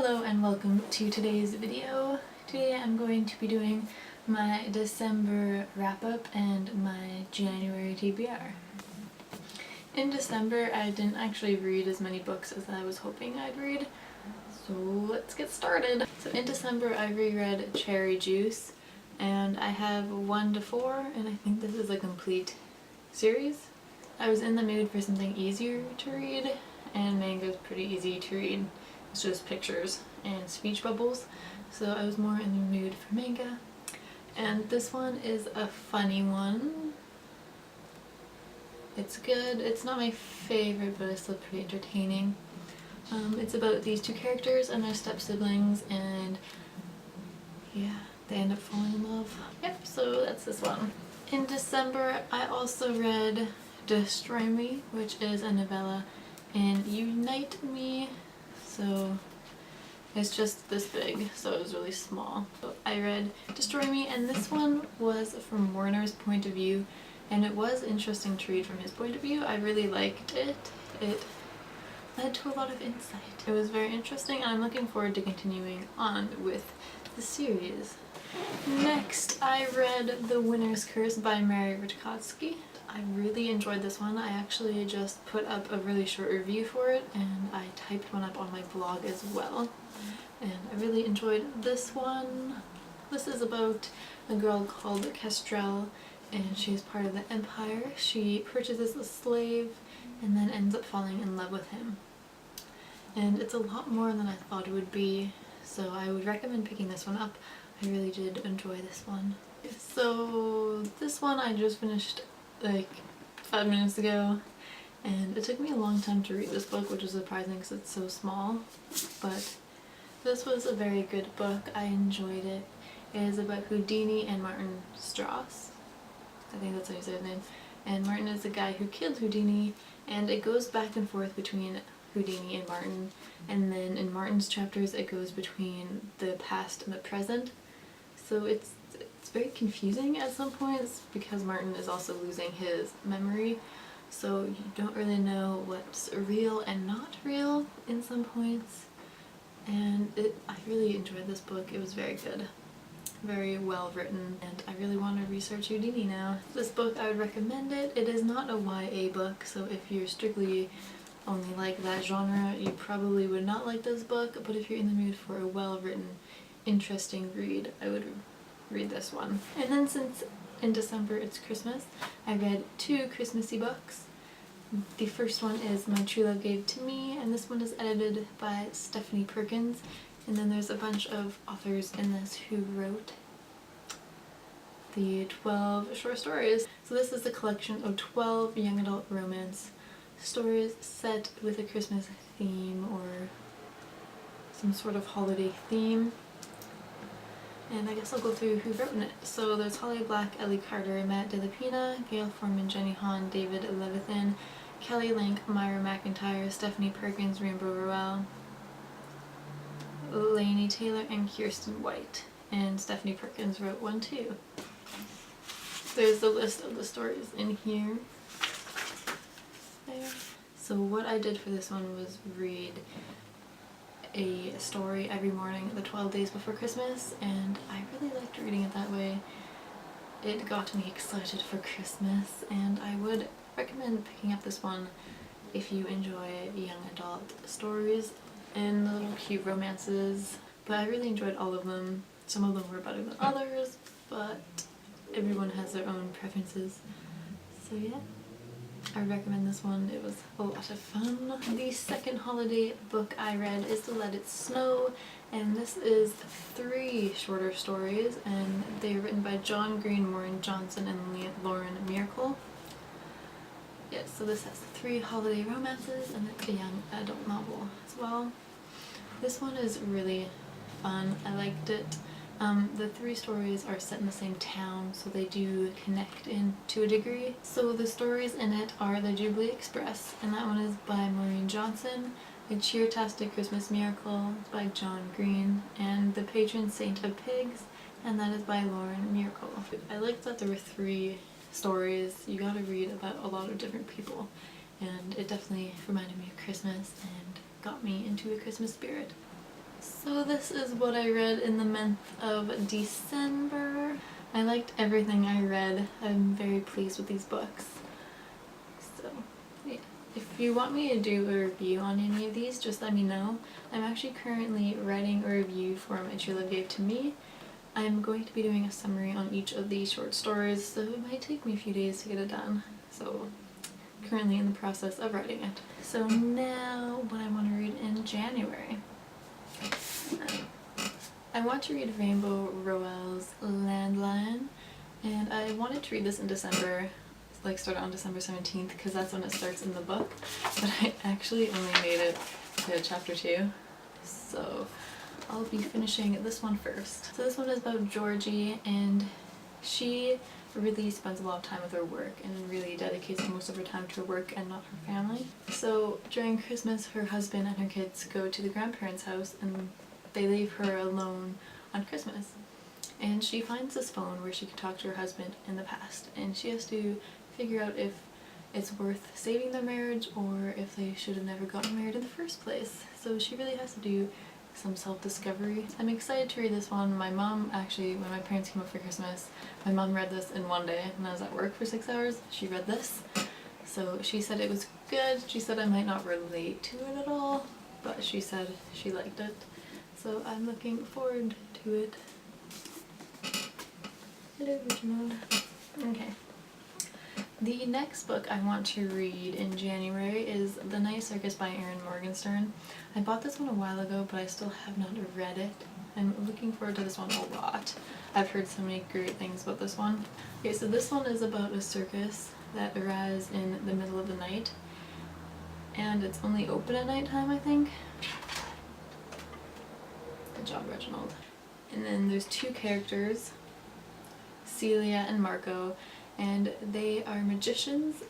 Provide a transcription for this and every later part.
Hello and welcome to today's video. Today I'm going to be doing my December wrap-up and my January TBR. In December I didn't actually read as many books as I was hoping I'd read, so let's get started. So in December I reread Cherry Juice, and I have 1 to 4, and I think this is a complete series. I was in the mood for something easier to read, and manga's pretty easy to read. It's just pictures and speech bubbles, so I was more in the mood for manga. And this one is a funny one. It's good. It's not my favorite, but it's still pretty entertaining. It's about these two characters and their step-siblings, and yeah, they end up falling in love. Yep, so that's this one. In December, I also read Destroy Me, which is a novella, and Unite Me. So it's just this big, so it was really small. So I read Destroy Me, and this one was from Warner's point of view, and it was interesting to read from his point of view. I really liked it. It led to a lot of insight. It was very interesting, and I'm looking forward to continuing on with the series. Next, I read The Winner's Curse by Mary Rutkoski. I really enjoyed this one. I actually just put up a really short review for it, and I typed one up on my blog as well. And I really enjoyed this one. This is about a girl called Kestrel, and she's part of the Empire. She purchases a slave and then ends up falling in love with him. And it's a lot more than I thought it would be, so I would recommend picking this one up. I really did enjoy this one. So this one I just finished like 5 minutes ago, and it took me a long time to read this book, which is surprising because it's so small, but this was a very good book. I enjoyed it. It is about Houdini and Martin Strauss. I think that's how you say his name. And Martin is the guy who killed Houdini, and it goes back and forth between Houdini and Martin, and then in Martin's chapters it goes between the past and the present. So it's very confusing at some points because Martin is also losing his memory, so you don't really know what's real and not real in some points. And I really enjoyed this book. It was very good, very well written, and I really want to research Houdini now. This book, I would recommend it. It is not a YA book, so if you're strictly only like that genre, you probably would not like this book, but if you're in the mood for a well-written, interesting read, I would read this one. And then since in December it's Christmas, I read 2 Christmassy books. The first one is My True Love Gave to Me, and this one is edited by Stephanie Perkins, and then there's a bunch of authors in this who wrote the 12 short stories. So this is a collection of 12 young adult romance stories set with a Christmas theme or some sort of holiday theme. And I guess I'll go through who wrote in it. So there's Holly Black, Ellie Carter, Matt DeLapina, Gail Forman, Jenny Han, David Levithan, Kelly Link, Myra McIntyre, Stephanie Perkins, Rainbow Rowell, Lainey Taylor, and Kirsten White. And Stephanie Perkins wrote one too. There's the list of the stories in here. There. So what I did for this one was read a story every morning the 12 days before Christmas, and I really liked reading it that way. It got me excited for Christmas, and I would recommend picking up this one if you enjoy young adult stories and the little cute romances. But I really enjoyed all of them. Some of them were better than others, but everyone has their own preferences. So yeah, I recommend this one. It was a lot of fun. The second holiday book I read is Let It Snow, and this is 3 shorter stories, and they are written by John Green, Maureen Johnson, and Lauren Miracle. Yes, so this has 3 holiday romances, and it's a young adult novel as well. This one is really fun. I liked it. The 3 stories are set in the same town, so they do connect in to a degree. So the stories in it are The Jubilee Express, and that one is by Maureen Johnson, A Cheertastic Christmas Miracle by John Green, and The Patron Saint of Pigs, and that is by Lauren Miracle. I liked that there were 3 stories. You gotta read about a lot of different people, and it definitely reminded me of Christmas and got me into a Christmas spirit. So this is what I read in the month of December. I liked everything I read. I'm very pleased with these books. So yeah, if you want me to do a review on any of these, just let me know. I'm actually currently writing a review for My True Love Gave to Me. I'm going to be doing a summary on each of these short stories, so it might take me a few days to get it done. So currently in the process of writing it. So now what I want to read in January. I want to read Rainbow Rowell's Landline, and I wanted to read this in December, like start on December 17th, because that's when it starts in the book, but I actually only made it to chapter 2, so I'll be finishing this one first. So this one is about Georgie, and she really spends a lot of time with her work and really dedicates most of her time to her work and not her family. So during Christmas, her husband and her kids go to the grandparents' house and they leave her alone on Christmas. And she finds this phone where she can talk to her husband in the past, and she has to figure out if it's worth saving their marriage or if they should have never gotten married in the first place. So she really has to do some self-discovery. I'm excited to read this one. My mom actually, when my parents came up for Christmas, my mom read this in one day and I was at work for 6 hours. She read this. So she said it was good. She said I might not relate to it at all, but she said she liked it. So I'm looking forward to it. Hello, Reginald. Okay. The next book I want to read in January is The Night Circus by Erin Morgenstern. I bought this one a while ago, but I still have not read it. I'm looking forward to this one a lot. I've heard so many great things about this one. Okay, so this one is about a circus that arrives in the middle of the night, and it's only open at nighttime, I think. Good job, Reginald. And then there's two characters, Celia and Marco, and they are magicians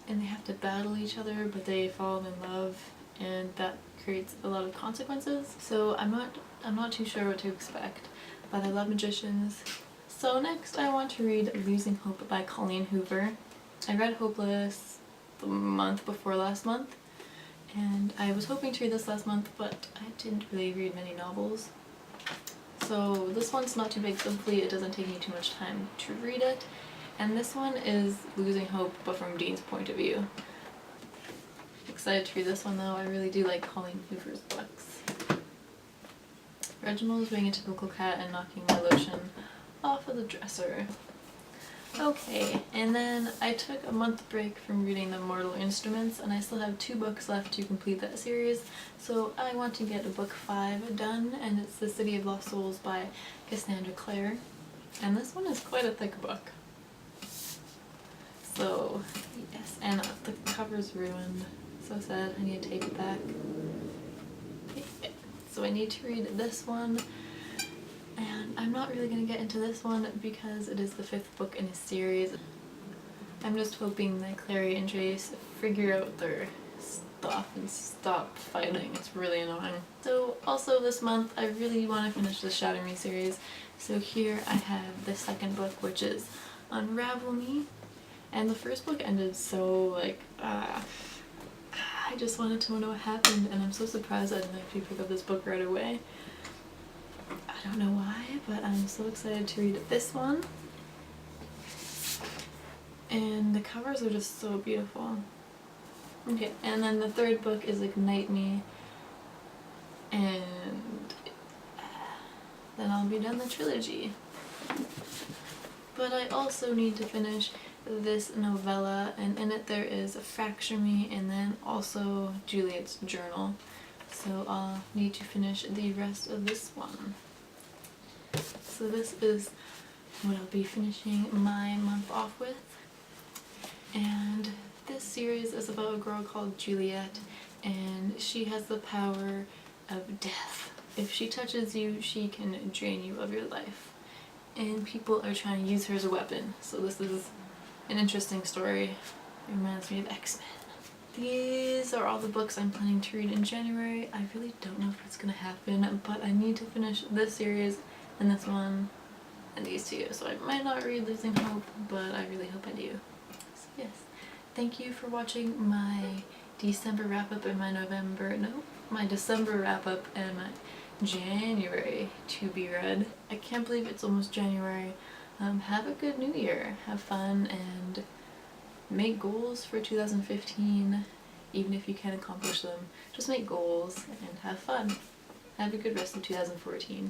and they have to battle each other, but they fall in love, and that creates a lot of consequences. So I'm not too sure what to expect, but I love magicians. So next I want to read Losing Hope by Colleen Hoover. I read Hopeless the month before last month, and I was hoping to read this last month, but I didn't really read many novels. So this one's not too big, hopefully it doesn't take me too much time to read it. And this one is Losing Hope, but from Dean's point of view. Excited to read this one though, I really do like Colleen Hoover's books. Reginald is being a typical cat and knocking my lotion off of the dresser. Okay, and then I took a month break from reading The Mortal Instruments, and I still have 2 books left to complete that series, so I want to get book 5 done, and it's The City of Lost Souls by Cassandra Clare. And this one is quite a thick book. So, yes, and the cover's ruined. So sad, I need to take it back. Okay, so I need to read this one. And I'm not really going to get into this one because it is the 5th book in a series. I'm just hoping that Clary and Jace figure out their stuff and stop fighting. It's really annoying. So also this month I really want to finish the Shatter Me series. So here I have the 2nd book, which is Unravel Me. And the 1st book ended so like, I just wanted to know what happened, and I'm so surprised I didn't actually pick up this book right away. I don't know why, but I'm so excited to read this one. And the covers are just so beautiful. Okay, and then the 3rd book is Ignite Me, and then I'll be done the trilogy. But I also need to finish this novella, and in it there is Fracture Me and then also Juliet's Journal. So I'll need to finish the rest of this one. So this is what I'll be finishing my month off with. And this series is about a girl called Juliet, and she has the power of death. If she touches you, she can drain you of your life. And people are trying to use her as a weapon. So this is an interesting story. It reminds me of X-Men. These are all the books I'm planning to read in January. I really don't know if it's gonna happen, but I need to finish this series and this one and these 2. So I might not read Losing Hope, but I really hope I do. So yes, thank you for watching my December wrap-up and my December wrap-up and my January to be read. I can't believe it's almost January. Have a good new year. Have fun and make goals for 2015. Even if you can't accomplish them, just make goals and have fun. Have a good rest of 2014.